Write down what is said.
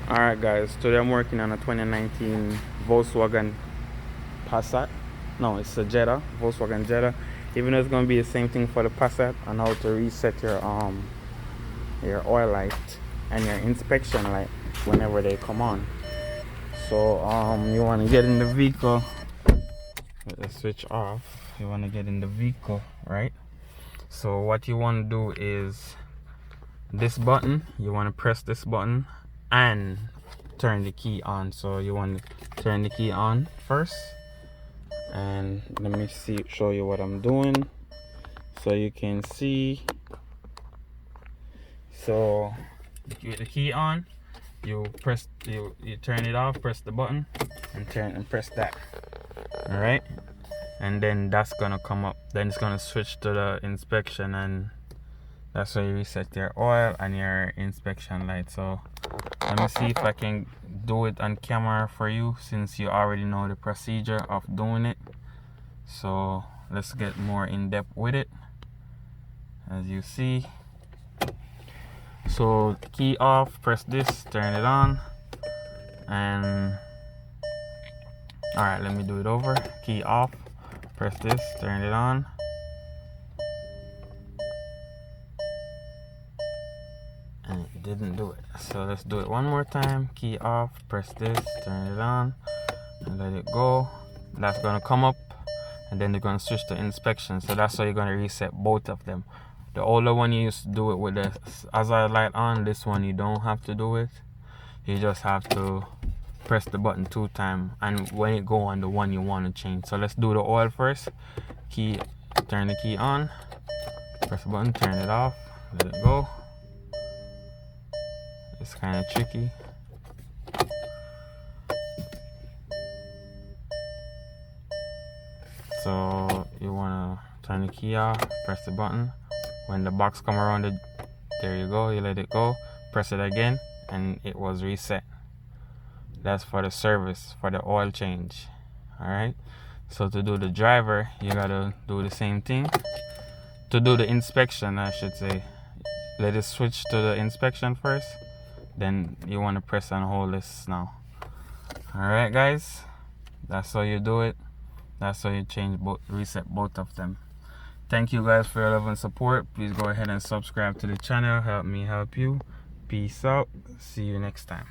Alright guys, today I'm working on a 2019 Volkswagen Passat. No, it's a Jetta, Volkswagen Jetta. Even though it's gonna be the same thing for the Passat, on how to reset your oil light and your inspection light whenever they come on. So you wanna get in the vehicle, let the switch off. You wanna get in the vehicle, right? So what you wanna do is this button, you wanna press this button and turn the key on. So you want to turn the key on first, and let me show you what I'm doing so you can see. So with the key on, you turn it off, press the button and press that. All right, and then that's gonna come up. Then it's gonna switch to the inspection, and that's where you reset your oil and your inspection light. So let me see if I can do it on camera for you, since you already know the procedure of doing it. So let's get more in depth with it. As you see, so key off, press this, turn it on, and alright, let me do it over. Key off, press this, turn it on, and it didn't do it. So let's do it one more time. Key off, press this, turn it on, and let it go. That's gonna come up, and then they're gonna switch to inspection. So that's why you're gonna reset both of them. The older one, you used to do it with the hazard light on. This one you don't have to do it. You just have to press the button 2 times, and when it go on the one you want to change. So let's do the oil first. Key, turn the key on, press the button, turn it off, let it go. It's kind of tricky. So you want to turn the key off, press the button. When the box come around, there you go, you let it go, press it again, and it was reset. That's for the service, for the oil change. Alright, so to do the driver, you gotta do the same thing. To do the inspection, I should say, let it switch to the inspection first, then you want to press and hold this now. Alright guys, that's how you do it. That's how you reset both of them. Thank you guys for your love and support. Please go ahead and subscribe to the channel. Help me help you. Peace out. See you next time.